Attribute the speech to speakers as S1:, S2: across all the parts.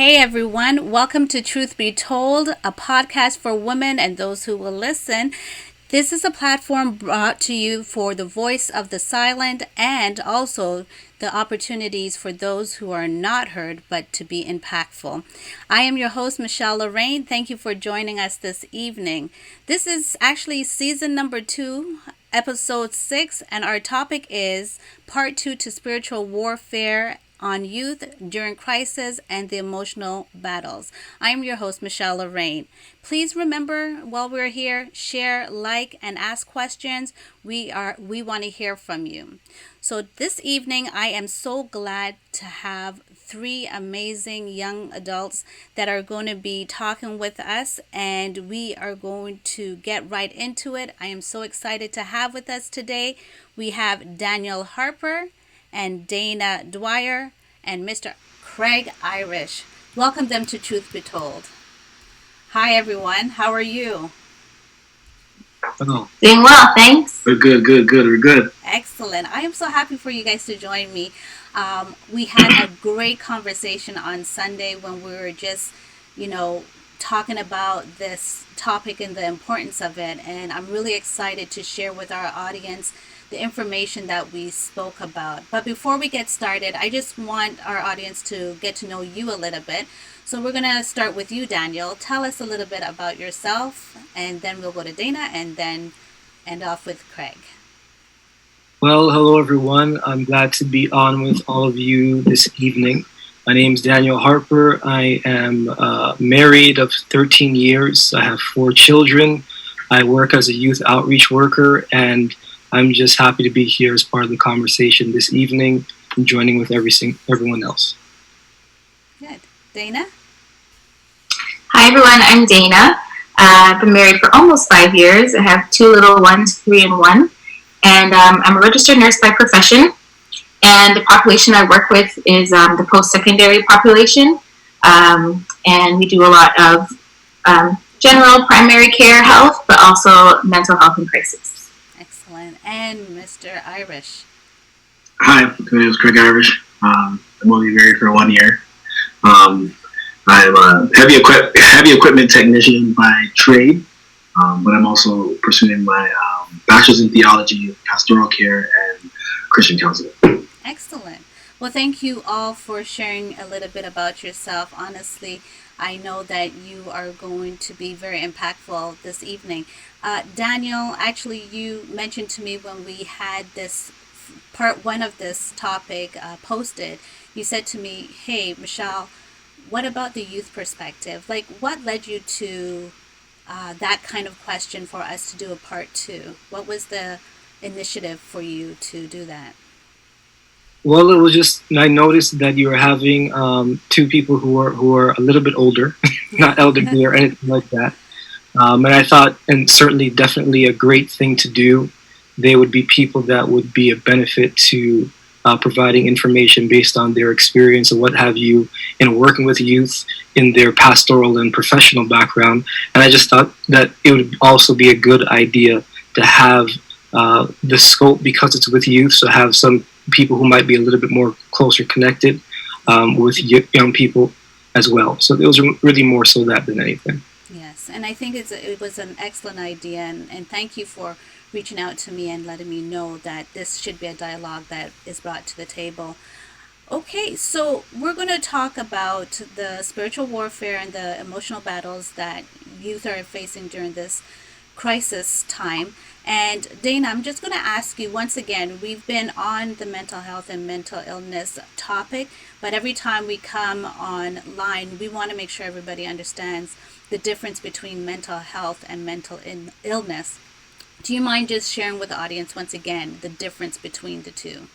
S1: Hey everyone, welcome to Truth Be Told, a podcast for women and those who will listen. This is a platform brought to you for the voice of the silent and also the opportunities for those who are not heard but to be impactful. I am your host, Michelle Lorraine. Thank you for joining us this evening. This is actually season number 2, episode 6, and our topic is part 2 to spiritual warfare on youth during crisis and the emotional battles. I am your host, Michelle Lorraine. Please remember, while we're here, share, like, and ask questions. We want to hear from you. So this evening, I am so glad to have 3 amazing young adults that are going to be talking with us, and we are going to get right into it. I am so excited to have with us today. We have Daniel Harper and Dana Dwyer and Mr. Craig Irish. Welcome them to Truth Be Told. Hi everyone, how are you?
S2: Hello.
S3: Doing well, thanks.
S2: We're good. We're good.
S1: Excellent. I am so happy for you guys to join me. We had a great conversation on Sunday when we were just, talking about this topic and the importance of it. And I'm really excited to share with our audience the information that we spoke about. But before we get started, I just want our audience to get to know you a little bit. So we're going to start with you, Daniel. Tell us a little bit about yourself, and then we'll go to Dana, and then end off with Craig.
S2: Well, hello everyone. I'm glad to be on with all of you this evening. My name is Daniel Harper. I am married of 13 years. I have 4 children. I work as a youth outreach worker, and I'm just happy to be here as part of the conversation this evening and joining with everyone else.
S1: Good. Dana?
S3: Hi everyone, I'm Dana. I've been married for almost 5 years. I have 2 little ones, 3 and 1. And I'm a registered nurse by profession. And the population I work with is the post-secondary population. And we do a lot of general primary care health, but also mental health and crisis.
S1: Excellent. And Mr. Irish?
S4: Hi, my name is Craig Irish. I'm only married for 1 year. I'm a heavy equipment technician by trade, but I'm also pursuing my bachelor's in theology, pastoral care, and Christian counseling.
S1: Excellent. Well, thank you all for sharing a little bit about yourself. Honestly, I know that you are going to be very impactful this evening. Daniel, actually, you mentioned to me when we had this part 1 of this topic posted, you said to me, hey, Michelle, what about the youth perspective? Like, what led you to that kind of question for us to do a part 2? What was the initiative for you to do that?
S2: Well, it was just, I noticed that you were having 2 people who are a little bit older, not elderly or anything like that. And I thought, and certainly definitely a great thing to do, they would be people that would be a benefit to providing information based on their experience or what have you in working with youth in their pastoral and professional background. And I just thought that it would also be a good idea to have the scope, because it's with youth, so have some people who might be a little bit more closer connected with young people as well. So it was really more so that than anything.
S1: Yes, and I think it was an excellent idea, and thank you for reaching out to me and letting me know that this should be a dialogue that is brought to the table. Okay, so we're going to talk about the spiritual warfare and the emotional battles that youth are facing during this crisis time. And Dana, I'm just going to ask you once again, we've been on the mental health and mental illness topic, but every time we come online, we want to make sure everybody understands the difference between mental health and mental illness. Do you mind just sharing with the audience once again the difference between the two?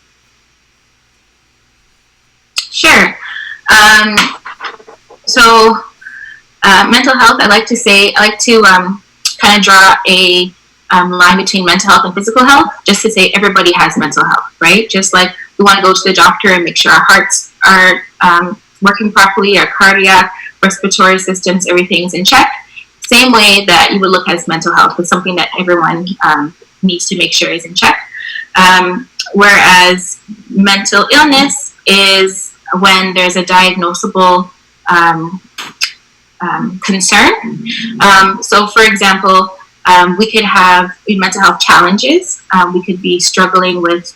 S3: Sure. So mental health, I like to kind of draw a line between mental health and physical health, just to say everybody has mental health, right? Just like we want to go to the doctor and make sure our hearts are working properly, our cardiac, respiratory systems, everything's in check. Same way that you would look at mental health is something that everyone needs to make sure is in check. Whereas mental illness is when there's a diagnosable concern. So, for example, we could have mental health challenges. We could be struggling with,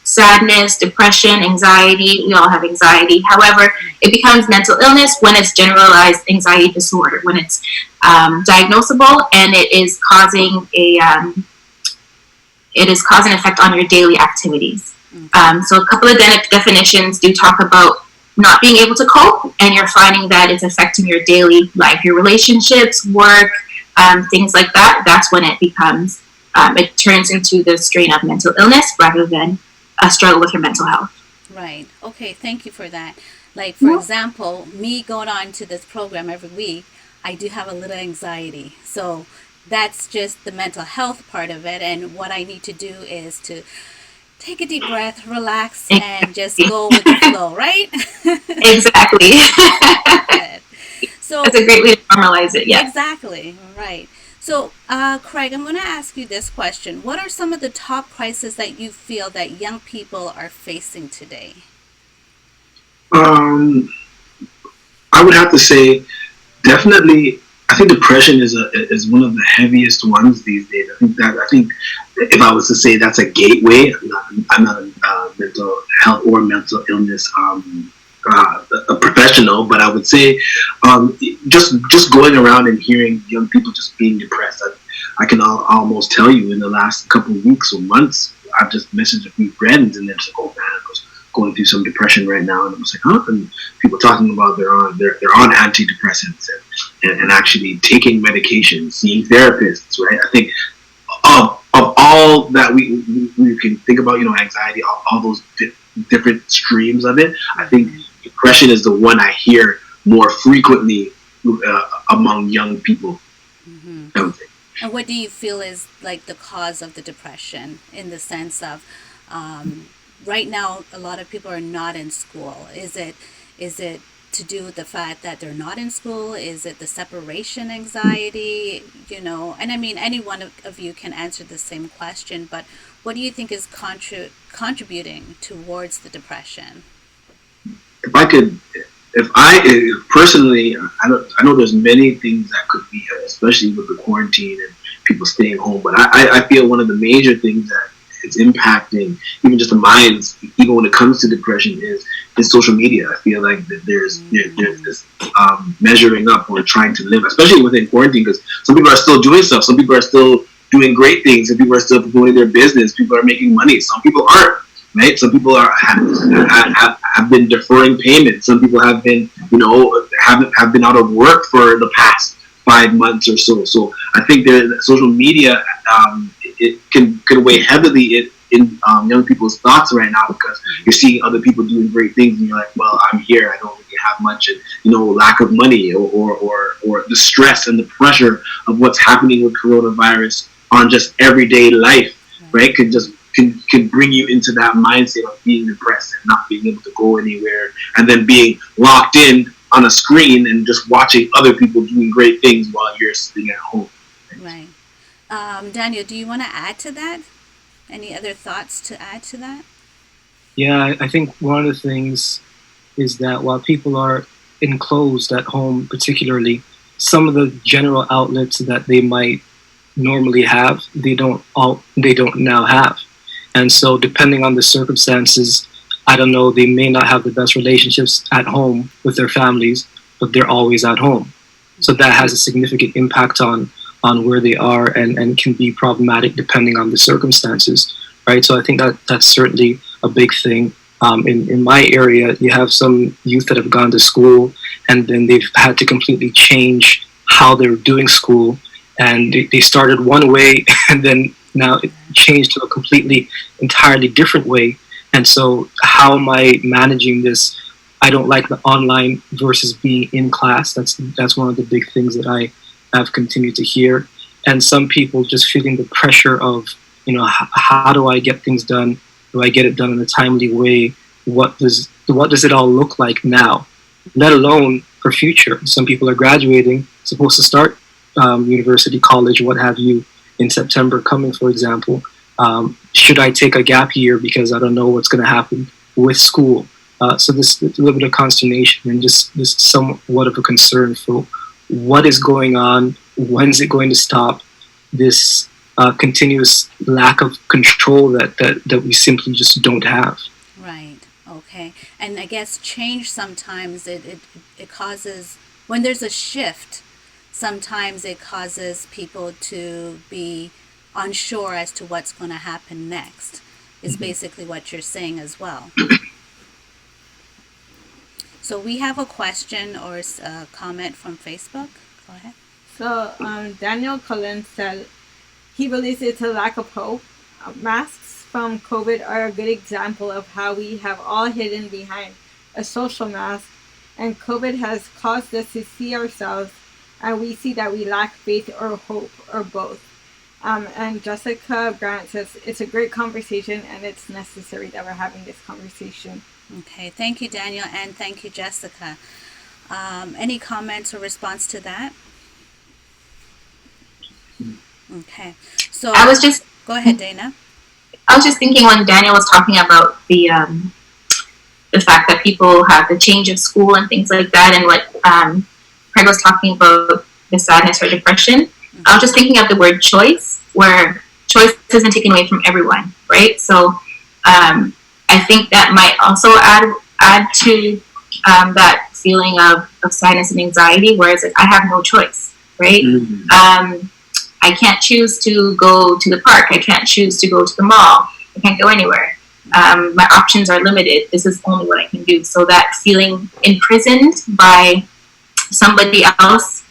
S3: sadness, depression, anxiety. We all have anxiety. However, it becomes mental illness when it's generalized anxiety disorder, when it's diagnosable and it is causing an effect on your daily activities. So a couple of definitions do talk about not being able to cope, and you're finding that it's affecting your daily life, your relationships, work, things like that. That's when it becomes, it turns into the strain of mental illness rather than a struggle with your mental health.
S1: Right. Okay. Thank you for that. Like, for example, me going on to this program every week, I do have a little anxiety. So that's just the mental health part of it. And what I need to do is to take a deep breath, relax, and just go with the flow, right?
S3: Exactly.
S1: So
S3: that's a great way to normalize it. Yeah.
S1: Exactly. Right. So, Craig, I'm going to ask you this question. What are some of the top crises that you feel that young people are facing today?
S4: I would have to say, definitely, I think depression is one of the heaviest ones these days. I think if I was to say that's a gateway, I'm not a mental health or mental illness a professional, but I would say just going around and hearing young people just being depressed. I can almost tell you in the last couple of weeks or months, I've just messaged a few friends and they're just like, "Oh man, I was going through some depression right now," and I was like, "Huh?" And people talking about they're on antidepressants and actually taking medication, seeing therapists. Right? I think of all that we can think about, anxiety, all those different streams of it. I think depression is the one I hear more frequently among young people.
S1: Mm-hmm. And what do you feel is like the cause of the depression, in the sense of right now a lot of people are not in school? Is it to do with the fact that they're not in school? Is it the separation anxiety? And I mean, any one of you can answer the same question, but what do you think is contributing towards the depression?
S4: If I personally, I know there's many things that could be, especially with the quarantine and people staying home, but I feel one of the major things that it's impacting even just the minds, even when it comes to depression, is social media. I feel like that there's this measuring up or trying to live, especially within quarantine, because some people are still doing stuff, some people are still doing great things, some people are still promoting their business, people are making money, some people aren't. Right? Some people have been deferring payments. Some people have been, have been out of work for the past 5 months or so. So I think that social media it can weigh heavily in young people's thoughts right now, because you're seeing other people doing great things and you're like, well, I'm here, I don't really have much, and lack of money or the stress and the pressure of what's happening with coronavirus on just everyday life, right? Can bring you into that mindset of being depressed and not being able to go anywhere, and then being locked in on a screen and just watching other people doing great things while you're sitting at home.
S1: Right. Daniel, do you want to add to that? Any other thoughts to add to that?
S2: Yeah, I think one of the things is that while people are enclosed at home, particularly, some of the general outlets that they might normally have, they don't now have. And so depending on the circumstances, I don't know, they may not have the best relationships at home with their families, but they're always at home. So that has a significant impact on where they are and can be problematic depending on the circumstances, right? So I think that's certainly a big thing. In my area, you have some youth that have gone to school and then they've had to completely change how they're doing school. And they started one way and then now it changed to a entirely different way. And so how am I managing this? I don't like the online versus being in class. That's one of the big things that I have continued to hear. And some people just feeling the pressure of, how do I get things done? Do I get it done in a timely way? What does it all look like now? Let alone for future. Some people are graduating, supposed to start university, college, what have you, in September coming, for example. Should I take a gap year because I don't know what's going to happen with school? So this a little bit of consternation and just somewhat of a concern for what is going on, when's it going to stop, this continuous lack of control that we simply just don't have.
S1: Right. Okay. And I guess change sometimes it causes, when there's a shift, sometimes it causes people to be unsure as to what's going to happen next, is basically what you're saying as well. So we have a question or a comment from Facebook. Go ahead.
S5: So Daniel Cullen said he believes it's a lack of hope. Masks from COVID are a good example of how we have all hidden behind a social mask, and COVID has caused us to see ourselves, and we see that we lack faith or hope or both. And Jessica Grant says it's a great conversation and it's necessary that we're having this conversation.
S1: Okay, thank you, Daniel, and thank you, Jessica. Any comments or response to that? Okay, so
S3: I was just
S1: go ahead, Dana.
S3: I was just thinking when Daniel was talking about the fact that people have the change of school and things like that, and what Craig was talking about the sadness or depression. I was just thinking of the word choice, where choice has been taken away from everyone, right? So I think that might also add to that feeling of sadness and anxiety, where it's like, I have no choice, right? Mm-hmm. I can't choose to go to the park. I can't choose to go to the mall. I can't go anywhere. My options are limited. This is only what I can do. So that feeling imprisoned by somebody else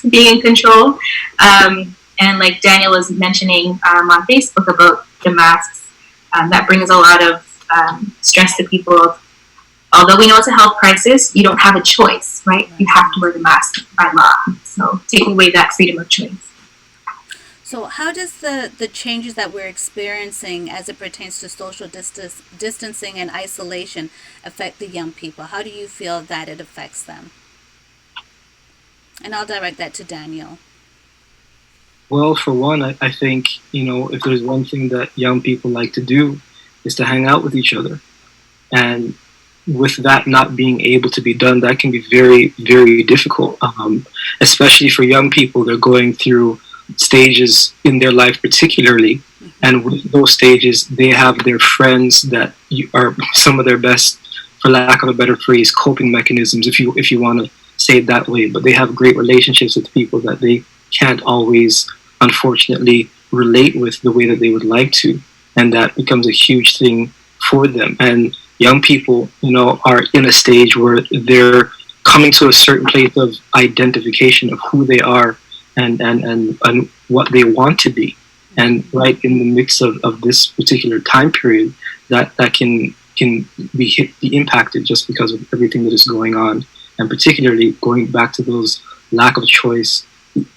S3: being in control. And like Daniel was mentioning on Facebook about the masks, that brings a lot of stress to people. Although we know it's a health crisis, you don't have a choice, right? You have to wear the mask by law. So taking away that freedom of choice.
S1: So how does the changes that we're experiencing as it pertains to social distancing and isolation affect the young people? How do you feel that it affects them? And I'll direct that to Daniel.
S2: Well, for one, I think, if there's one thing that young people like to do is to hang out with each other. And with that not being able to be done, that can be very, very difficult, especially for young people. They're going through stages in their life particularly, and with those stages they have their friends that are some of their best, for lack of a better phrase, coping mechanisms, if you want to say it that way. But they have great relationships with people that they can't always, unfortunately, relate with the way that they would like to, and that becomes a huge thing for them. And young people, are in a stage where they're coming to a certain place of identification of who they are and what they want to be. And right in the mix of this particular time period, that can be impacted just because of everything that is going on, and particularly going back to those lack of choice,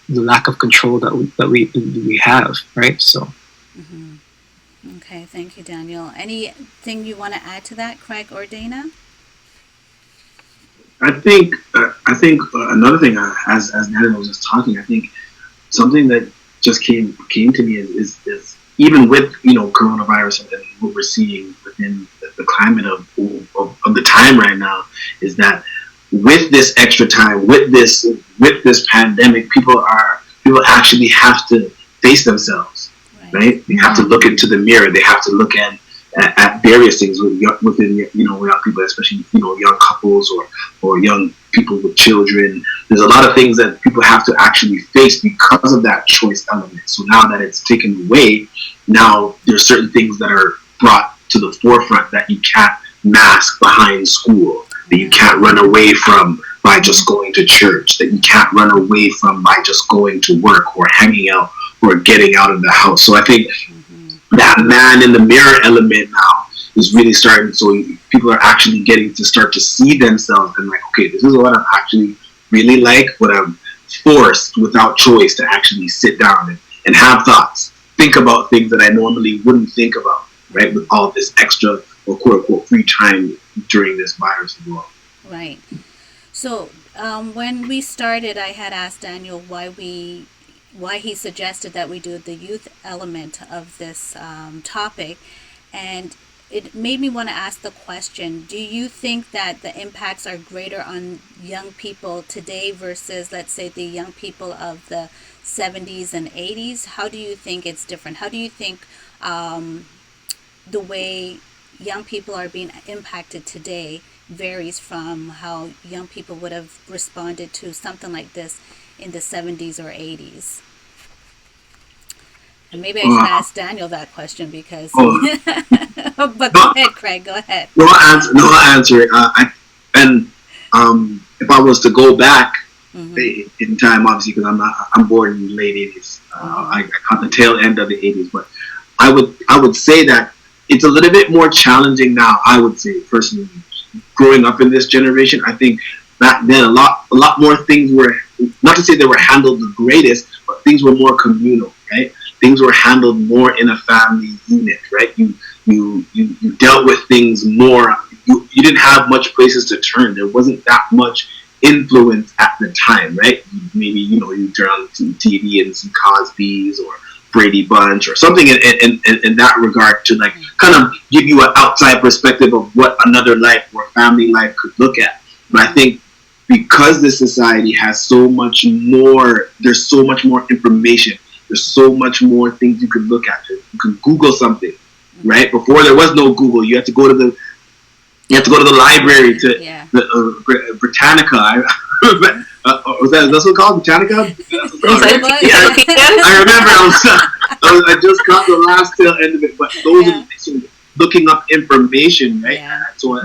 S2: the lack of control that we have, right? So.
S1: Mm-hmm. Okay, thank you, Daniel. Anything you want to add to that, Craig or Dana?
S4: I think another thing, as Daniel was just talking, I think something that just came to me is even with coronavirus and what we're seeing within the climate of the time right now, is that with this extra time, with this pandemic, people actually have to face themselves, right? They have to look into the mirror. They have to look at various things within young people, especially young couples or young people with children. There's a lot of things that people have to actually face because of that choice element. So now that it's taken away, now there's certain things that are brought to the forefront that you can't mask behind school, that you can't run away from by just going to church, that you can't run away from by just going to work or hanging out or getting out of the house. So I think that man in the mirror element now is really starting. So people are actually getting to start to see themselves and like, okay, this is what I'm actually really like, what I'm forced without choice to actually sit down and have thoughts, think about things that I normally wouldn't think about, right? With all this extra or quote unquote free time during this virus as well.
S1: Right. So when we started, I had asked Daniel why he suggested that we do the youth element of this topic, and it made me want to ask the question, do you think that the impacts are greater on young people today versus, let's say, the young people of the 70s and 80s? How do you think it's different? How do you think the way young people are being impacted today varies from how young people would have responded to something like this in the 70s or 80s? And maybe I should ask Daniel that question because... But go ahead, Craig, go ahead.
S4: No, I'll answer it. If I was to go back in time, obviously, because I'm born in the late 80s. I caught the tail end of the 80s, but I would say that it's a little bit more challenging now. I would say, personally, growing up in this generation, I think back then a lot more things were, not to say they were handled the greatest, but things were more communal, right? Things were handled more in a family unit, right? You dealt with things more. You didn't have much places to turn. There wasn't that much influence at the time, right? Maybe you turn on TV and see Cosby's or Brady Bunch or something in that regard to like kind of give you an outside perspective of what another life or family life could look at. But I think because this society has so much more, there's so much more information. There's so much more things you can look at. You can Google something, right? Before there was no Google, you had to go to the library to the Britannica. Was that that's what it's called? Britannica? I remember. I just got the last tail end of it, but those are looking up information, right? Yeah. So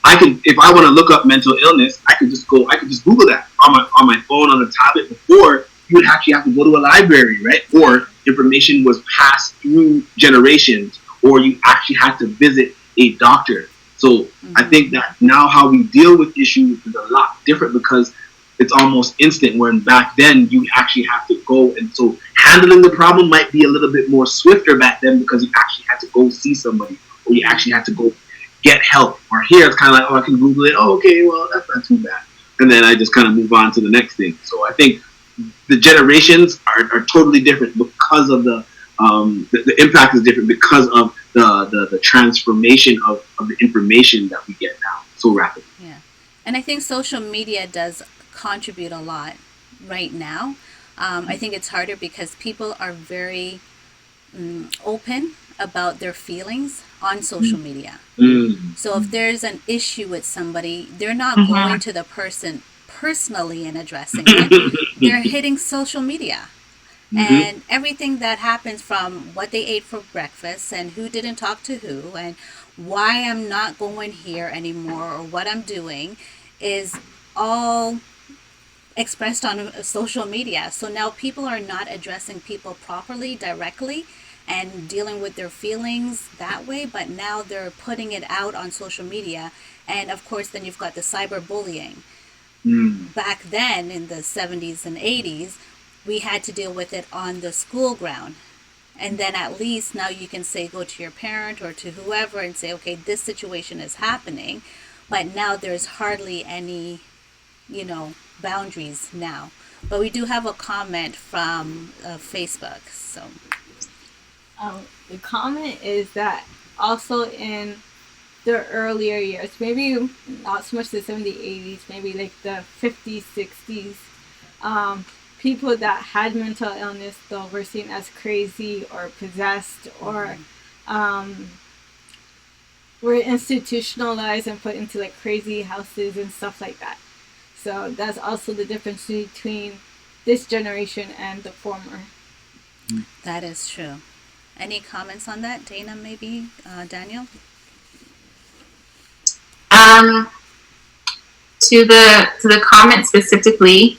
S4: I can, if I want to look up mental illness, I can just Google that on my phone, on the tablet. Before, you would actually have to go to a library, right? Or information was passed through generations, or you actually had to visit a doctor. So I think that now how we deal with issues is a lot different because it's almost instant, when back then you actually have to go, and so handling the problem might be a little bit more swifter back then because you actually had to go see somebody, or you actually had to go get help. Or here it's kind of like, I can Google it. Oh, okay, well, that's not too bad. And then I just kind of move on to the next thing. So I think the generations are totally different because of the impact is different because of the transformation of the information that we get now so rapidly.
S1: Yeah. And I think social media does contribute a lot right now. I think it's harder because people are very open about their feelings on social media. So if there's an issue with somebody, they're not going to the person personally and addressing it. They're hitting social media. And everything that happens, from what they ate for breakfast and who didn't talk to who and why I'm not going here anymore or what I'm doing, is all expressed on social media. So now people are not addressing people properly, directly, and dealing with their feelings that way, but now they're putting it out on social media. And of course, then you've got the cyberbullying. Back then in the 70s and 80s, we had to deal with it on the school ground. And then at least now you can say, go to your parent or to whoever and say, okay, this situation is happening. But now there's hardly any, boundaries now. But we do have a comment from Facebook. So
S5: the comment is that also in the earlier years, maybe not so much the 70s, 80s, maybe like the 50s, 60s, people that had mental illness though were seen as crazy or possessed or were institutionalized and put into like crazy houses and stuff like that. So that's also the difference between this generation and the former.
S1: That is true. Any comments on that, Dana? Maybe Daniel.
S3: To the comment specifically.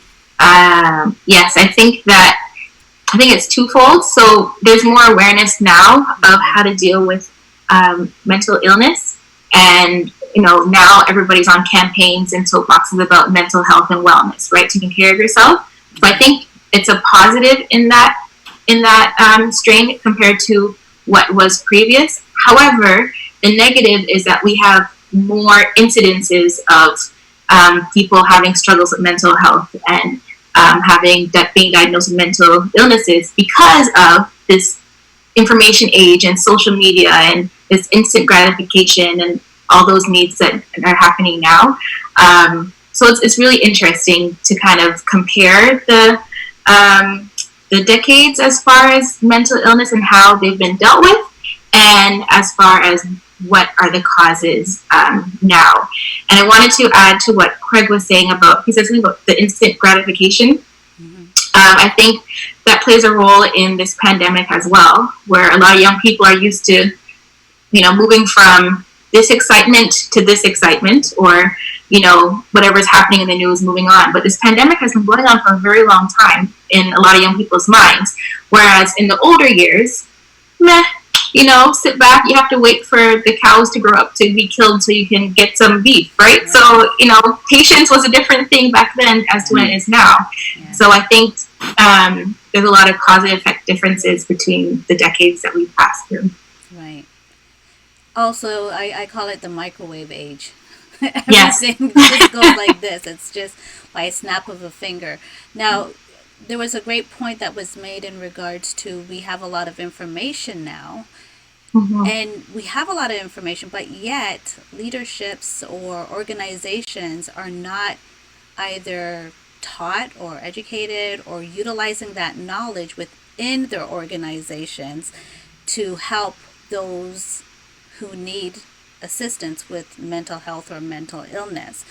S3: Yes, I think it's twofold. So there's more awareness now of how to deal with mental illness, and now everybody's on campaigns and soapboxes about mental health and wellness, right? Taking care of yourself. So I think it's a positive in that strain compared to what was previous. However, the negative is that we have more incidences of people having struggles with mental health and being diagnosed with mental illnesses because of this information age and social media and this instant gratification and all those needs that are happening now. So it's really interesting to kind of compare the decades as far as mental illness and how they've been dealt with, and as far as what are the causes now. And I wanted to add to what Craig was saying about, he said something about the instant gratification. I think that plays a role in this pandemic as well, where a lot of young people are used to, moving from this excitement to this excitement, or, whatever's happening in the news, moving on. But this pandemic has been going on for a very long time in a lot of young people's minds. Whereas in the older years, sit back, you have to wait for the cows to grow up to be killed so you can get some beef, right? So, patience was a different thing back then as to when it is now. Yeah. So I think there's a lot of cause and effect differences between the decades that we've passed through.
S1: Right. Also, I call it the microwave age.
S3: Everything
S1: just goes like this. It's just by a snap of a finger. Now, there was a great point that was made in regards to we have a lot of information now. Mm-hmm. And we have a lot of information, but yet leaderships or organizations are not either taught or educated or utilizing that knowledge within their organizations to help those who need assistance with mental health or mental illness.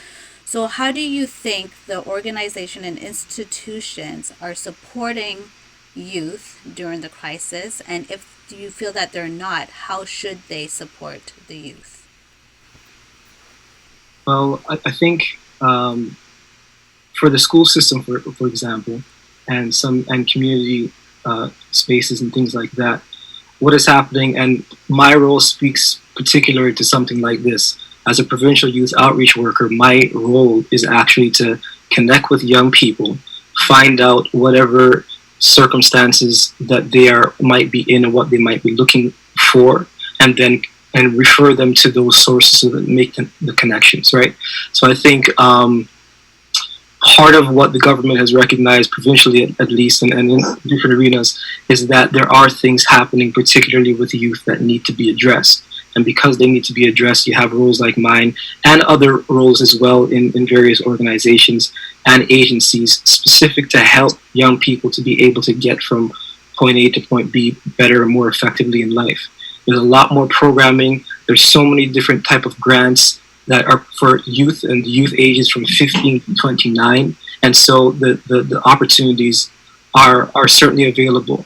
S1: So how do you think the organization and institutions are supporting youth during the crisis? And if you feel that they're not, how should they support the youth?
S2: Well, I think for the school system, for example, and community spaces and things like that, what is happening, and my role speaks particularly to something like this. As a provincial youth outreach worker, my role is actually to connect with young people, find out whatever circumstances that they might be in and what they might be looking for, and refer them to those sources so that make the connections, right? So I think part of what the government has recognized provincially, at least, and in different arenas, is that there are things happening, particularly with youth, that need to be addressed. And because they need to be addressed, you have roles like mine and other roles as well in various organizations and agencies specific to help young people to be able to get from point A to point B better and more effectively in life. There's a lot more programming. There's so many different type of grants that are for youth and youth ages from 15 to 29. And so the opportunities are certainly available.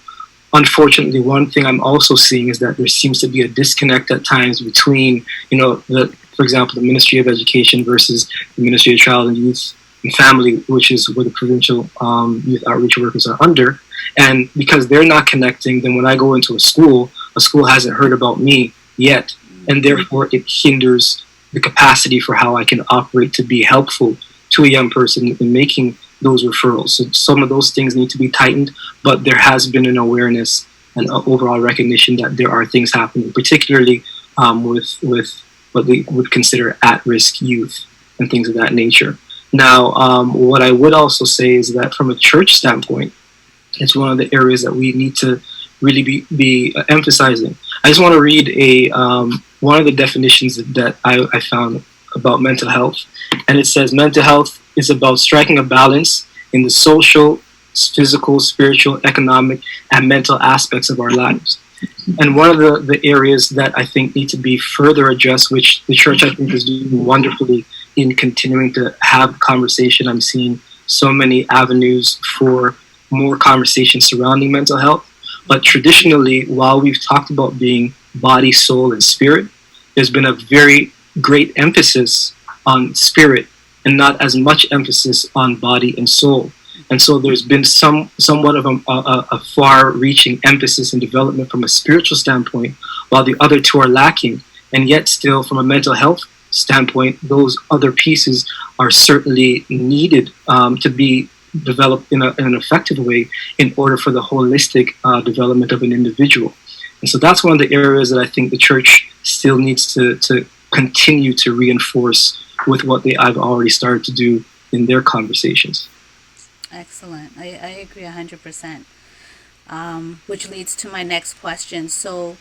S2: Unfortunately, one thing I'm also seeing is that there seems to be a disconnect at times between, for example, the Ministry of Education versus the Ministry of Child and Youth and Family, which is where the provincial youth outreach workers are under. And because they're not connecting, then when I go into a school hasn't heard about me yet. And therefore, it hinders the capacity for how I can operate to be helpful to a young person in making those referrals. So some of those things need to be tightened, but there has been an awareness and overall recognition that there are things happening, particularly with what they would consider at-risk youth and things of that nature. Now, what I would also say is that from a church standpoint, it's one of the areas that we need to really be emphasizing. I just want to read one of the definitions that I found about mental health, and it says mental health is about striking a balance in the social, physical, spiritual, economic, and mental aspects of our lives. And one of the areas that I think need to be further addressed, which the church I think is doing wonderfully in continuing to have conversation. I'm seeing so many avenues for more conversation surrounding mental health. But traditionally, while we've talked about being body, soul, and spirit, there's been a very great emphasis on spirit and not as much emphasis on body and soul. And so there's been somewhat of a far-reaching emphasis and development from a spiritual standpoint, while the other two are lacking. And yet still, from a mental health standpoint, those other pieces are certainly needed to be developed in an effective way in order for the holistic development of an individual. And so that's one of the areas that I think the church still needs to continue to reinforce with what I've already started to do in their conversations.
S1: Excellent. I agree 100%. which leads to my next question. So,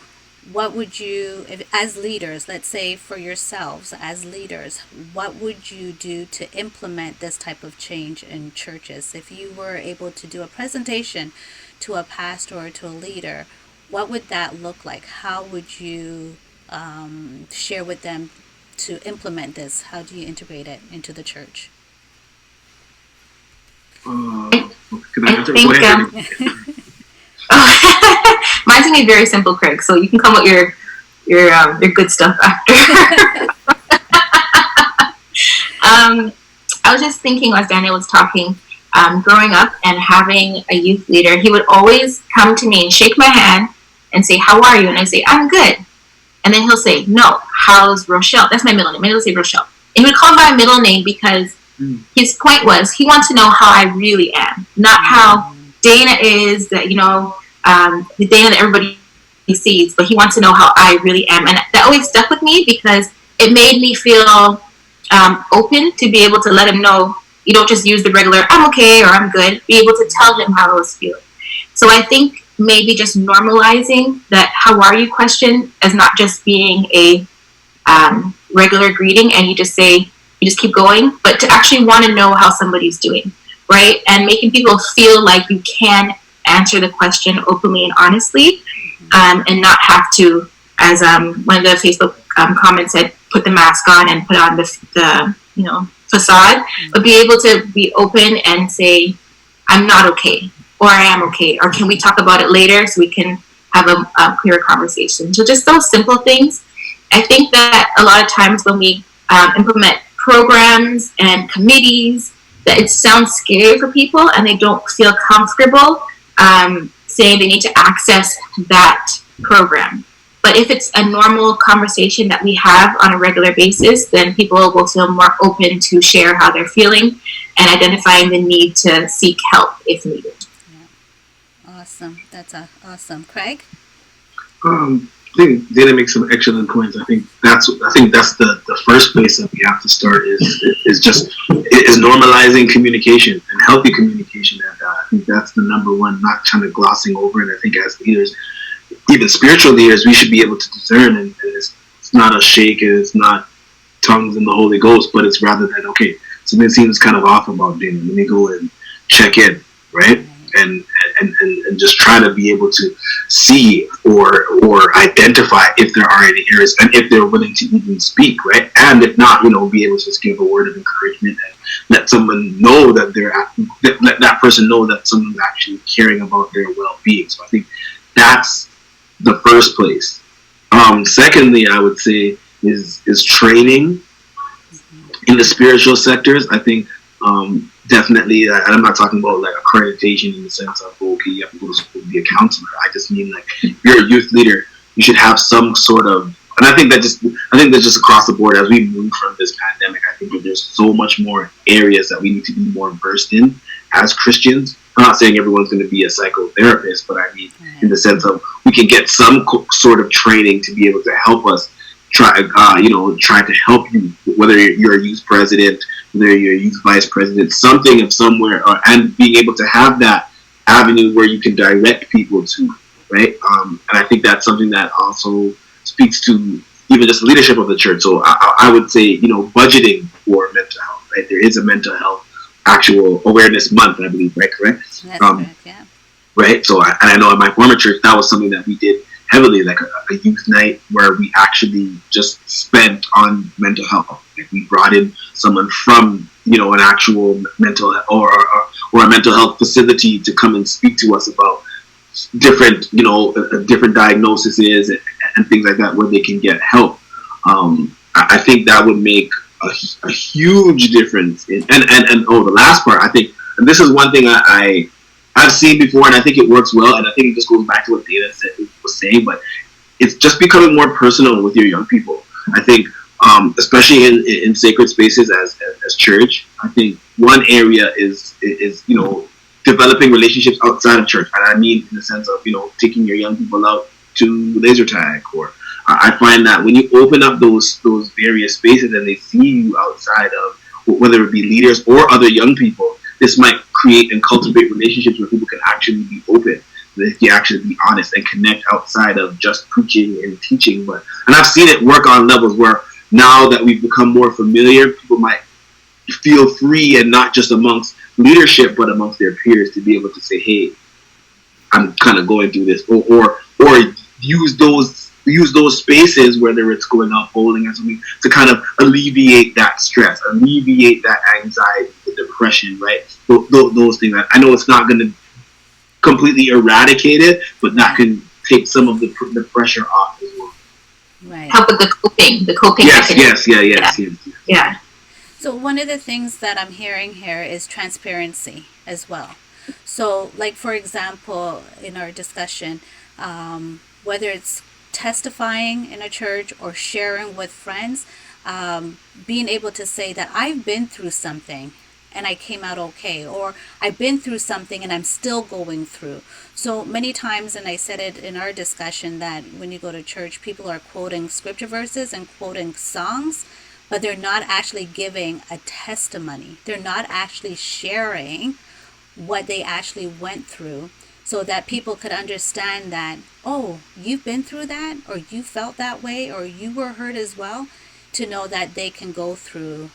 S1: what would you, as leaders, let's say for yourselves as leaders, what would you do to implement this type of change in churches? If you were able to do a presentation to a pastor or to a leader, what would that look like? How would you share with them to implement this? How do you integrate it into the church?
S4: Can I answer?
S3: think,
S4: Go ahead.
S3: Mine's gonna be very simple, Craig. So you can come with your good stuff after. I was just thinking as Daniel was talking, growing up and having a youth leader, he would always come to me and shake my hand and say, "How are you?" And I say, "I'm good." And then he'll say, "No, how's Rochelle?" That's my middle name. He'll say Rochelle. And he would call me by my middle name because his point was he wants to know how I really am, not how Dana is, that, you know, the Dana that everybody sees, but he wants to know how I really am. And that always stuck with me because it made me feel open to be able to let him know, you don't just use the regular "I'm okay" or "I'm good," be able to tell him how I was feeling. So I think maybe just normalizing that "how are you" question as not just being a regular greeting and you just say, you just keep going, but to actually want to know how somebody's doing, right? And making people feel like you can answer the question openly and honestly, and not have to, as one of the Facebook comments said, put the mask on and put on the facade, but be able to be open and say, "I'm not okay," or "I am okay," or "Can we talk about it later so we can have a clearer conversation?" So just those simple things. I think that a lot of times when we implement programs and committees, that it sounds scary for people and they don't feel comfortable saying they need to access that program. But if it's a normal conversation that we have on a regular basis, then people will feel more open to share how they're feeling and identifying the need to seek help if needed.
S1: Yeah. Awesome. That's awesome. Craig?
S4: I think Dana makes some excellent points. I think that's the first place that we have to start is normalizing communication and healthy communication. And I think that's the number one, not kind of glossing over it. I think as leaders, even spiritual leaders, we should be able to discern, and it's not a shake, and it's not tongues in the Holy Ghost, but it's rather that, okay, something seems kind of off about Dana. Let me go and check in, right? And just try to be able to see or identify if there are any areas and if they're willing to even speak, right? And if not, be able to just give a word of encouragement and let someone know that let that person know that someone's actually caring about their well-being. So I think that's the first place. Secondly, I would say is training in the spiritual sectors. I think definitely, and I'm not talking about like accreditation in the sense of, okay, you have to go to school to be a counselor. I just mean like, if you're a youth leader, you should have some sort of, and I think that's just across the board as we move from this pandemic. I think that there's so much more areas that we need to be more versed in as Christians. I'm not saying everyone's going to be a psychotherapist, but I mean in the sense of we can get some sort of training to be able to help us try to help you, whether you're a youth president, whether you're a youth vice president, something of somewhere, and being able to have that avenue where you can direct people to, right? And I think that's something that also speaks to even just the leadership of the church. So I would say, budgeting for mental health, right? There is a mental health actual awareness month, I believe, right? Correct?
S1: That's correct, yeah.
S4: Right? So, I know at my former church, that was something that we did heavily, like a youth night where we actually just spent on mental health. Like we brought in someone from, an actual mental or a mental health facility to come and speak to us about different, different diagnoses and things like that where they can get help. I think that would make a huge difference. The last part, I think, and this is one thing I've seen before, and I think it works well, and I think it just goes back to what Dana was saying, but it's just becoming more personal with your young people. I think, especially in sacred spaces as church, I think one area is developing relationships outside of church, and I mean in the sense of taking your young people out to laser tag, or I find that when you open up those various spaces and they see you outside of, whether it be leaders or other young people, this might create and cultivate relationships where people can actually be open if you actually be honest and connect outside of just preaching and teaching. And I've seen it work on levels where now that we've become more familiar, people might feel free, and not just amongst leadership, but amongst their peers, to be able to say, hey, I'm kind of going through this, or use those spaces, whether it's going out bowling or something, to kind of alleviate that stress, alleviate that anxiety, the depression, right? Those things. I know it's not going to completely eradicate it, but that can take some of the pressure off as well.
S1: Right.
S3: Help with the coping.
S4: Yes.
S1: So one of the things that I'm hearing here is transparency as well. So, like, for example, in our discussion, whether it's testifying in a church or sharing with friends, being able to say that I've been through something and I came out okay, or I've been through something and I'm still going through. So many times, and I said it in our discussion, that when you go to church, people are quoting scripture verses and quoting songs, but they're not actually giving a testimony. They're not actually sharing what they actually went through, so that people could understand that, oh, you've been through that, or you felt that way, or you were hurt as well, to know that they can go through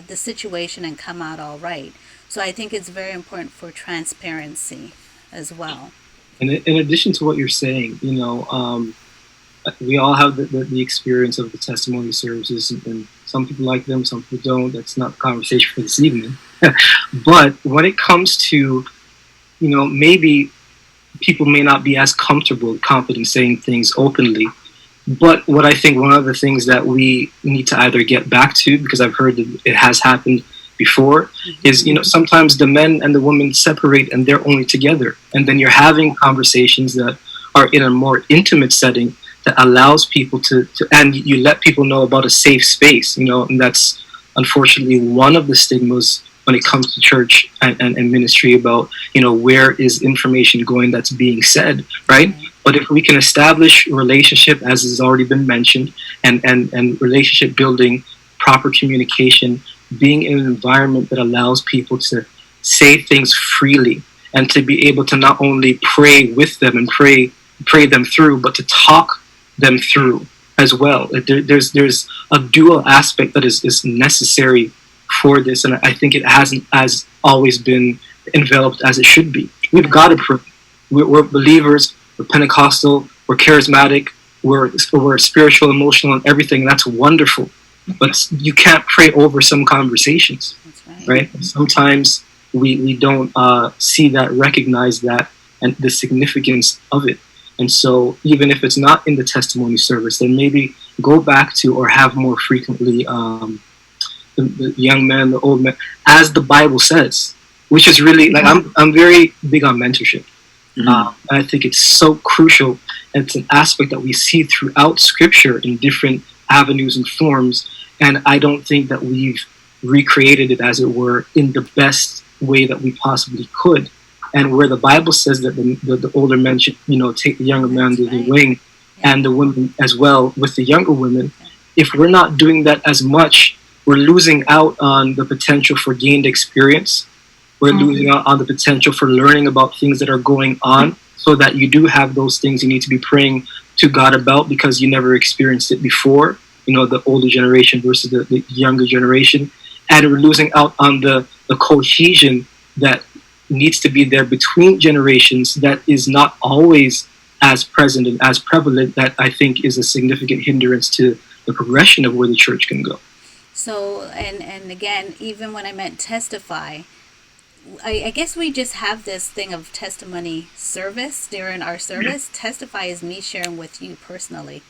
S1: the situation and come out all right. So I think it's very important for transparency as well.
S2: And in addition to what you're saying, we all have the experience of the testimony services, and some people like them, some people don't. That's not the conversation for this evening. But when it comes to, maybe people may not be as comfortable, confident saying things openly. But what I think one of the things that we need to either get back to, because I've heard that it has happened before, is, sometimes the men and the women separate and they're only together. And then you're having conversations that are in a more intimate setting that allows people to and you let people know about a safe space, and that's unfortunately one of the stigmas when it comes to church and ministry about, where is information going that's being said, right? But if we can establish relationship, as has already been mentioned, and relationship building, proper communication, being in an environment that allows people to say things freely, and to be able to not only pray with them and pray them through, but to talk them through as well. There's a dual aspect that is necessary for this, and I think it hasn't as always been enveloped as it should be. We've got to pray. We're believers. We're Pentecostal. We're charismatic. We're spiritual, emotional, and everything. That's wonderful. But you can't pray over some conversations, right? Sometimes we don't see that, recognize that, and the significance of it. And so even if it's not in the testimony service, then maybe go back to, or have more frequently, the young men, the old men, as the Bible says, which is really, like, I'm very big on mentorship. And I think it's so crucial, and it's an aspect that we see throughout Scripture in different avenues and forms, and I don't think that we've recreated it, as it were, in the best way that we possibly could. And where the Bible says that the older men should, take the younger men under the wing, and the women as well with the younger women, if we're not doing that as much, we're losing out on the potential for gained experience. We're losing out on the potential for learning about things that are going on, so that you do have those things you need to be praying to God about, because you never experienced it before, the older generation versus the younger generation. And we're losing out on the cohesion that needs to be there between generations, that is not always as present and as prevalent, that I think is a significant hindrance to the progression of where the church can go.
S1: So, and again, even when I meant testify, I guess we just have this thing of testimony service during our service. Testify is me sharing with you personally.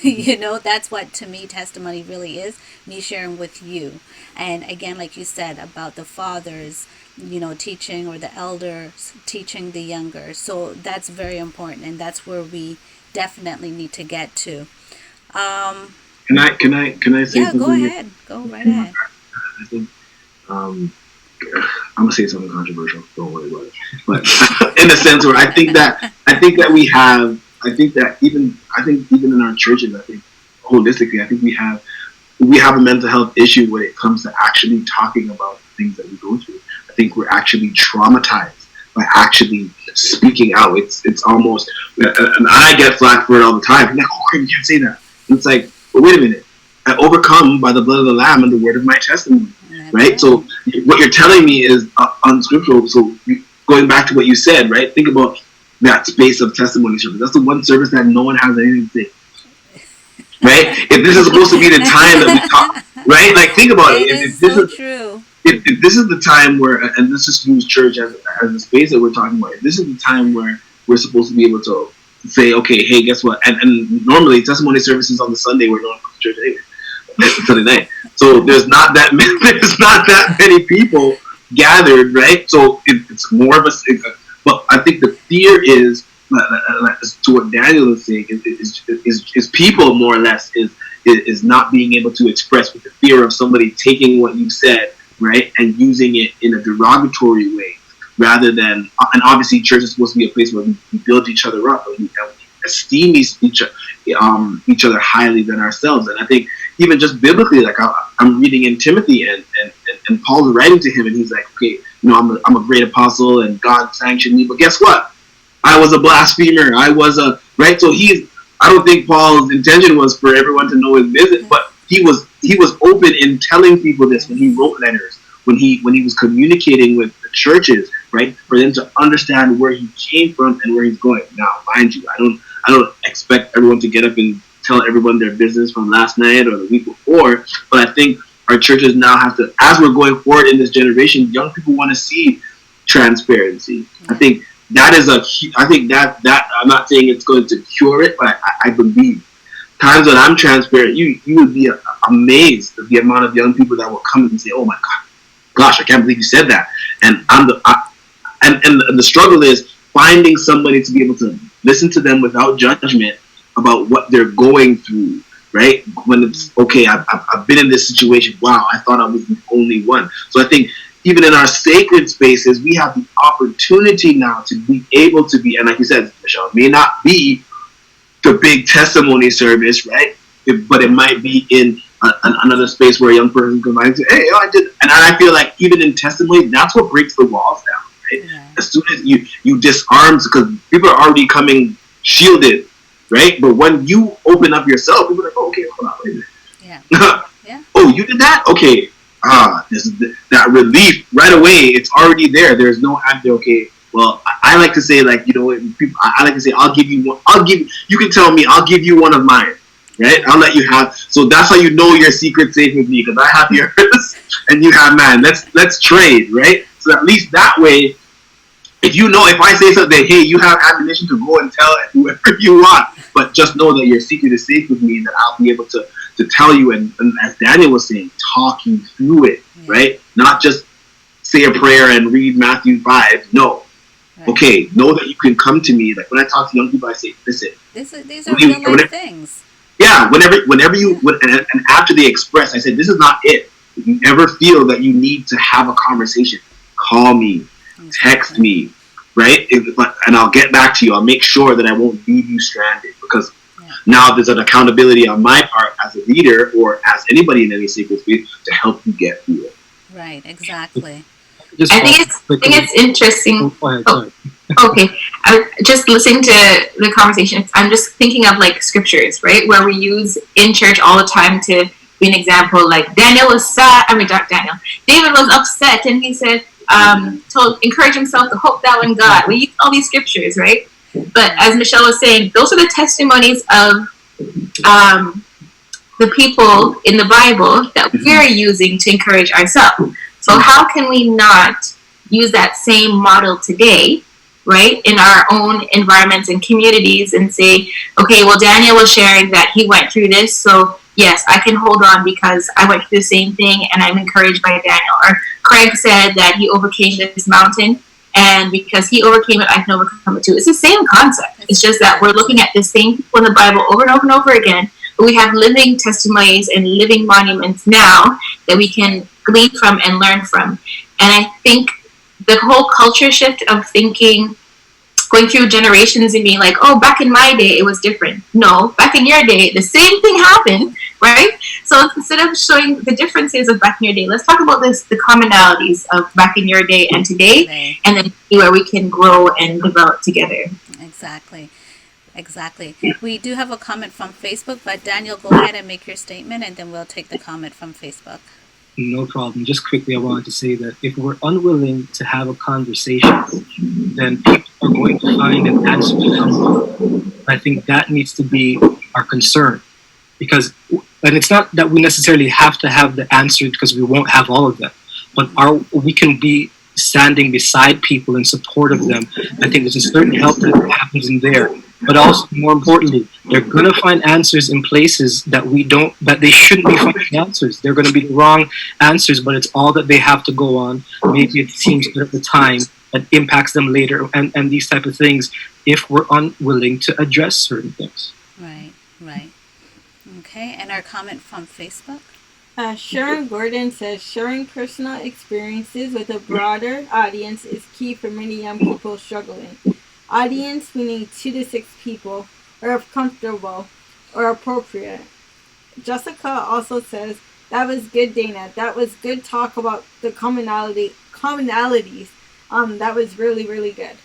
S1: That's what, to me, testimony really is, me sharing with you. And again, like you said, about the fathers, teaching, or the elders teaching the younger. So that's very important, and that's where we definitely need to get to.
S4: Can I say something?
S1: Go ahead. Go right ahead.
S4: I think I'm gonna say something controversial. Don't worry about it. But in a sense where I think that even in our churches, I think holistically, I think we have a mental health issue when it comes to actually talking about things that we go through. I think we're actually traumatized by actually speaking out. It's almost, and I get flack for it all the time. I'm like, oh, Craig, you can't say that. And it's like, well, wait a minute. I overcome by the blood of the Lamb and the word of my testimony, right? So what you're telling me is unscriptural. So going back to what you said, right? Think about that space of testimony service. That's the one service that no one has anything to say, right? If this is supposed to be the time that we talk, right? Like, think about it.
S1: If this is true.
S4: If this is the time where, and let's just use church as the space that we're talking about, if this is the time where we're supposed to be able to say, okay, hey, guess what? And normally testimony services on the Sunday, we're going to church anyway. Sunday night. So there's not that many people gathered, right? So it's more of a. But I think the fear is to what Daniel is saying is people more or less is not being able to express with the fear of somebody taking what you said, right, and using it in a derogatory way, rather than. And obviously, church is supposed to be a place where we build each other up and we esteem each other highly than ourselves. And I think even just biblically, like I'm reading in Timothy and Paul's writing to him and he's like, okay, I'm a great apostle and God sanctioned me, but guess what? I was a blasphemer. I was right. So I don't think Paul's intention was for everyone to know his business, but he was open in telling people this when he wrote letters, when he was communicating with the churches, right, for them to understand where he came from and where he's going. Now, mind you, I don't expect everyone to get up and tell everyone their business from last night or the week before, but I think our churches now have to, as we're going forward in this generation, young people want to see transparency. I think that is that I'm not saying it's going to cure it, but I believe times when I'm transparent, you would be amazed at the amount of young people that will come and say, oh my gosh, I can't believe you said that. And and the struggle is finding somebody to be able to listen to them without judgment about what they're going through, right? When it's, okay, I've been in this situation. Wow, I thought I was the only one. So I think even in our sacred spaces, we have the opportunity now to be able to be, and like you said, Michelle, it may not be the big testimony service, right? But it might be in another space where a young person can find and say, hey, I did. And I feel like even in testimony, that's what breaks the walls down, right? Yeah. As soon as you disarm, because people are already coming shielded, right? But when you open up yourself, people are like, oh, okay, hold on, wait a minute. Yeah. Yeah. Oh, you did that? Okay. This is that relief right away. It's already there. There's no after. Okay. Well, I like to say, like, I like to say, I'll give you one. You can tell me, I'll give you one of mine, right? I'll let you have. So that's how you know your secret safe with me, because I have yours and you have mine. Let's trade, right? So at least that way, if I say something, hey, you have ammunition to go and tell whoever you want, but just know that your secret is safe with me, that I'll be able to tell you, and as Daniel was saying, talk you through it, right? Not just say a prayer and read Matthew 5. No. Right. Okay, know that you can come to me. Like when I talk to young people, I say, listen.
S1: These are real life things.
S4: Yeah, whenever you, and after they express, I said, this is not it. If you ever feel that you need to have a conversation, call me, text me, right? And I'll get back to you. I'll make sure that I won't leave you stranded, because now there's an accountability on my part as a leader or as anybody in any sacred space to help you get through it.
S1: Right, exactly.
S3: I think it's interesting. Okay, just listening to the conversation, I'm just thinking of like scriptures, right, where we use in church all the time to be an example. Like David was upset, and he said, to encourage himself to hope thou in God. We use all these scriptures, right? But as Michelle was saying, those are the testimonies of the people in the Bible that we're using to encourage ourselves. So how can we not use that same model today, right, in our own environments and communities, and say, okay, well, Daniel was sharing that he went through this, so yes, I can hold on because I went through the same thing and I'm encouraged by Daniel. Or Craig said that he overcame this mountain, and because he overcame it, I can overcome it too. It's the same concept. It's just that we're looking at the same people in the Bible over and over and over again, but we have living testimonies and living monuments now that we can glean from and learn from. And I think the whole culture shift of thinking, going through generations and being like, oh, back in my day, it was different. No, back in your day, the same thing happened, right? So instead of showing the differences of back in your day, let's talk about the commonalities of back in your day and today, and then see where we can grow and develop together.
S1: Exactly. We do have a comment from Facebook, but Daniel, go ahead and make your statement, and then we'll take the comment from Facebook.
S2: No problem. Just quickly, I wanted to say that if we're unwilling to have a conversation, then people are going to find an answer to come. I think that needs to be our concern, because, and it's not that we necessarily have to have the answer, because we won't have all of them, but we can be standing beside people in support of them. I think there's a certain help that happens in there. But also, more importantly, they're going to find answers in places that they shouldn't be finding answers. They're going to be the wrong answers, but it's all that they have to go on. Maybe it seems good at the time, that impacts them later, and these type of things, if we're unwilling to address certain things.
S1: Right. Okay, and our comment from Facebook?
S5: Sharon Gordon says, sharing personal experiences with a broader audience is key for many young people struggling. Audience meaning 2 to 6 people, or if comfortable or appropriate. Jessica also says, that was good, Dana. That was good talk about the commonalities. That was really, really good.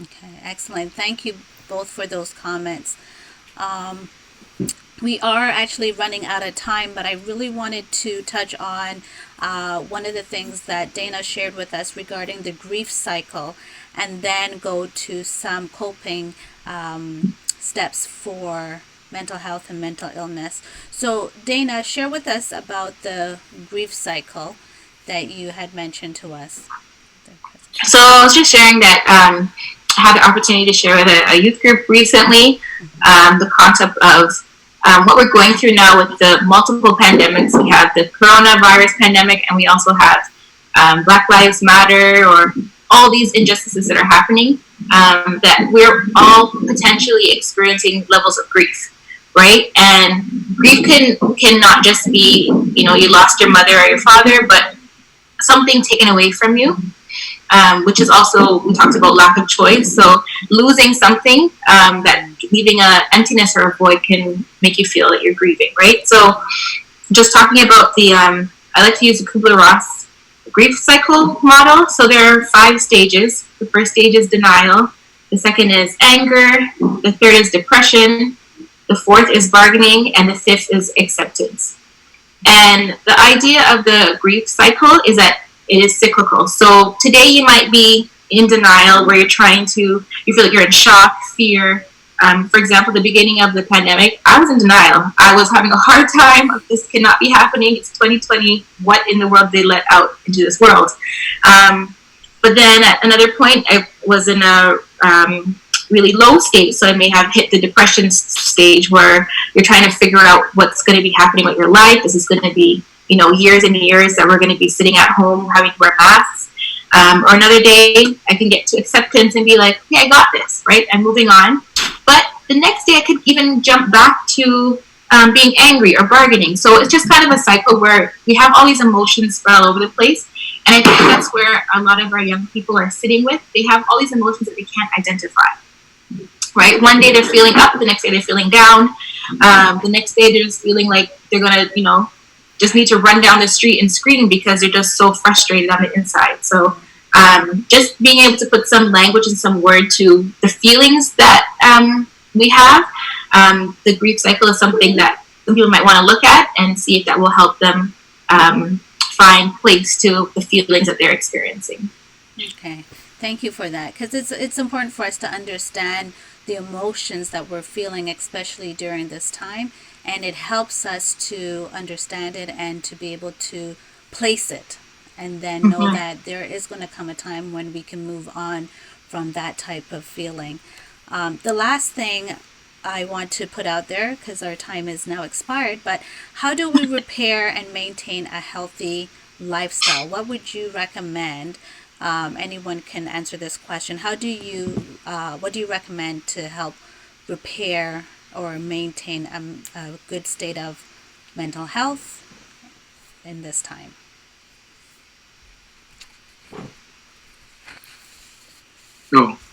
S1: Okay, excellent. Thank you both for those comments. We are actually running out of time, but I really wanted to touch on one of the things that Dana shared with us regarding the grief cycle, and then go to some coping steps for mental health and mental illness. So Dana, share with us about the grief cycle that you had mentioned to us.
S3: So I was just sharing that I had the opportunity to share with a youth group recently the concept of what we're going through now with the multiple pandemics. We have the coronavirus pandemic, and we also have Black Lives Matter, or all these injustices that are happening, that we're all potentially experiencing levels of grief, right? And grief can not just be, you lost your mother or your father, but something taken away from you, which is also, we talked about lack of choice. So losing something, that leaving an emptiness or a void can make you feel that you're grieving, right? So just talking about I like to use the Kubler-Ross grief cycle model. So there are 5 stages. The first stage is denial. The second is anger. The third is depression. The fourth is bargaining. And the fifth is acceptance. And the idea of the grief cycle is that it is cyclical. So today you might be in denial, where you feel like you're in shock, fear. For example, the beginning of the pandemic, I was in denial. I was having a hard time. This cannot be happening. It's 2020. What in the world they let out into this world? But then at another point, I was in a really low state. So I may have hit the depression stage, where you're trying to figure out what's going to be happening with your life. This is going to be, years and years that we're going to be sitting at home having to wear masks. Or another day, I can get to acceptance and be like, yeah, I got this, right? I'm moving on. But the next day, I could even jump back to being angry or bargaining. So it's just kind of a cycle where we have all these emotions spread all over the place. And I think that's where a lot of our young people are sitting with. They have all these emotions that we can't identify, right? One day they're feeling up, the next day they're feeling down. The next day they're just feeling like they're going to, just need to run down the street and scream because they're just so frustrated on the inside. So just being able to put some language and some word to the feelings that we have. The grief cycle is something that some people might want to look at and see if that will help them find place to the feelings that they're experiencing.
S1: Okay, thank you for that, because it's important for us to understand the emotions that we're feeling, especially during this time, and it helps us to understand it and to be able to place it, and then know that there is going to come a time when we can move on from that type of feeling. The last thing I want to put out there, because our time is now expired, but how do we repair and maintain a healthy lifestyle? What would you recommend? Anyone can answer this question. What do you recommend to help repair or maintain a good state of mental health in this time?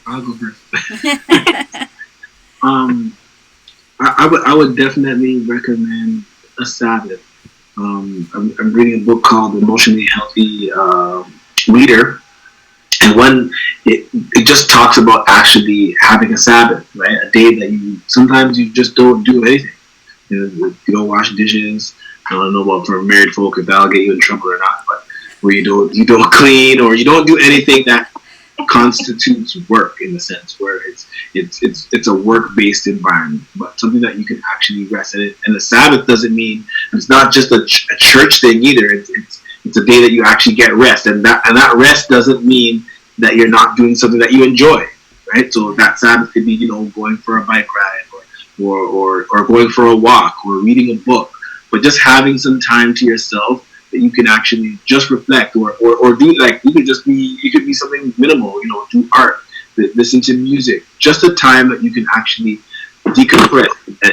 S4: I'll go first. I would definitely recommend a Sabbath. I'm reading a book called Emotionally Healthy Leader, and when it just talks about actually having a Sabbath, right? A day that you sometimes you just don't do anything. You don't wash dishes. I don't know about for married folk if that'll get you in trouble or not, but where you don't clean or you don't do anything that constitutes work in the sense where it's a work based environment, but something that you can actually rest in it. And the Sabbath doesn't mean it's not just a church thing either. It's a day that you actually get rest, and that rest doesn't mean that you're not doing something that you enjoy, right? So that Sabbath could be going for a bike ride or going for a walk or reading a book, but just having some time to yourself that you can actually just reflect or do, like it could be something minimal, do art, listen to music, just a time that you can actually decompress.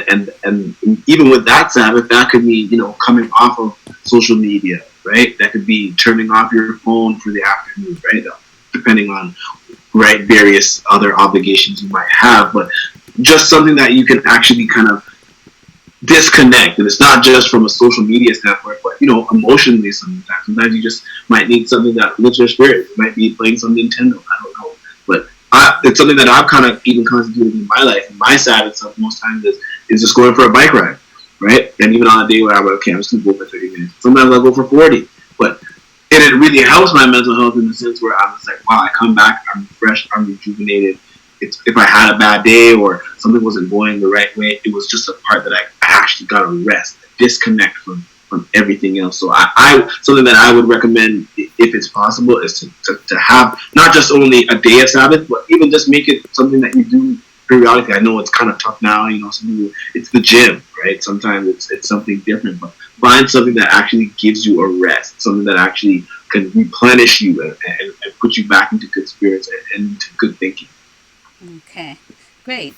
S4: And even with that Sabbath, that could be coming off of social media, right? That could be turning off your phone for the afternoon, right? Depending on various other obligations you might have, but just something that you can actually kind of disconnect. And it's not just from a social media standpoint, but emotionally sometimes you just might need something that lifts your spirit. It might be playing some Nintendo, I don't know, but it's something that I've kind of even constituted in my life. My Sabbath most times is just going for a bike ride, right? And even on a day where I'm like, okay, I'm just gonna go for 30 minutes, sometimes I'll go for 40, but it really helps my mental health in the sense where I'm just like, wow, I come back, I'm fresh, I'm rejuvenated. If I had a bad day or something wasn't going the right way, it was just a part that I actually got to rest, disconnect from everything else. So I something that I would recommend, if it's possible, is to have not just only a day of Sabbath, but even just make it something that you do periodically. I know it's kind of tough now, it's the gym, right? Sometimes it's something different, but find something that actually gives you a rest, something that actually can replenish you and put you back into good spirits and into good thinking.
S1: Okay, great.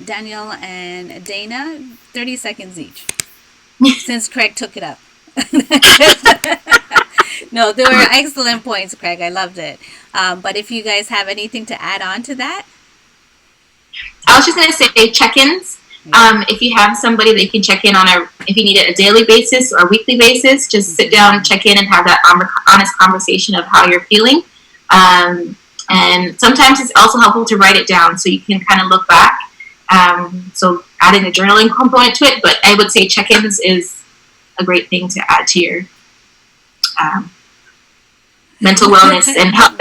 S1: Daniel and Dana, 30 seconds each, since Craig took it up. No, they were excellent points, Craig. I loved it. But if you guys have anything to add on to that?
S3: I was just going to say check-ins. If you have somebody that you can check in on, if you need it a daily basis or a weekly basis, just sit down, check in, and have that honest conversation of how you're feeling. And sometimes it's also helpful to write it down so you can kind of look back. So adding a journaling component to it, but I would say check-ins is a great thing to add to your mental wellness and health.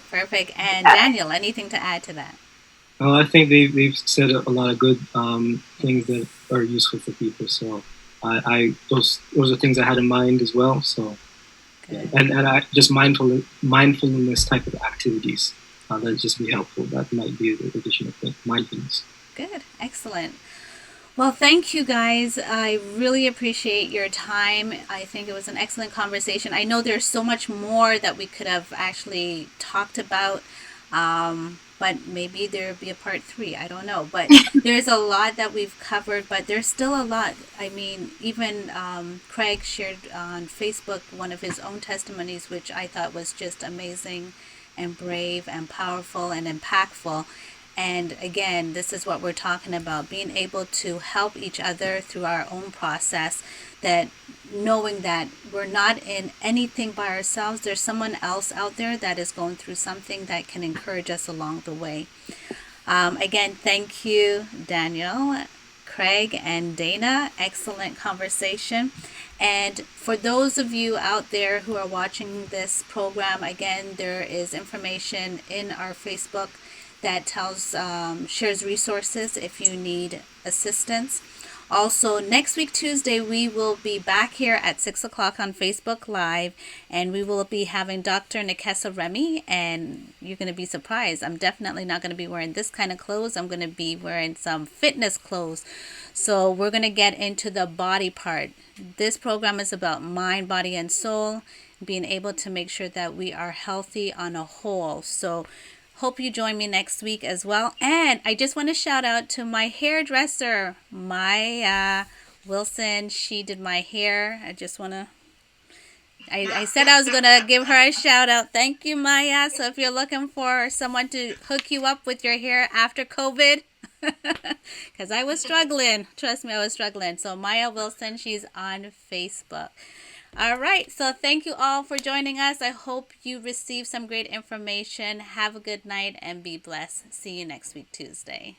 S1: Perfect. And Daniel, anything to add to that?
S2: Well, I think they've said a lot of good things that are useful for people. So those are things I had in mind as well. So. And I just mindfulness type of activities that just be helpful. That might be the additional thing. Mindfulness.
S1: Good, excellent. Well, thank you guys. I really appreciate your time. I think it was an excellent conversation. I know there's so much more that we could have actually talked about. But maybe there'll be a part 3. I don't know. But there's a lot that we've covered, but there's still a lot. I mean, even Craig shared on Facebook one of his own testimonies, which I thought was just amazing and brave and powerful and impactful. And again, this is what we're talking about, being able to help each other through our own process, that knowing that we're not in anything by ourselves. There's someone else out there that is going through something that can encourage us along the way. Again, thank you, Daniel, Craig, and Dana. Excellent conversation. And for those of you out there who are watching this program, again, there is information in our Facebook that shares resources if you need assistance. Also, next week, Tuesday, we will be back here at 6 o'clock on Facebook Live, and we will be having Dr. Nikessa Remy, and you're going to be surprised. I'm definitely not going to be wearing this kind of clothes. I'm going to be wearing some fitness clothes. So we're going to get into the body part. This program is about mind, body, and soul, being able to make sure that we are healthy on a whole. So hope you join me next week as well. And I just want to shout out to my hairdresser, Wilson. She did my hair. I just want to I said I was going to give her a shout out. Thank you, Maya. So if you're looking for someone to hook you up with your hair after COVID, because I was struggling. Trust me, I was struggling. So Maya Wilson, she's on Facebook. All right. So thank you all for joining us. I hope you received some great information. Have a good night and be blessed. See you next week, Tuesday.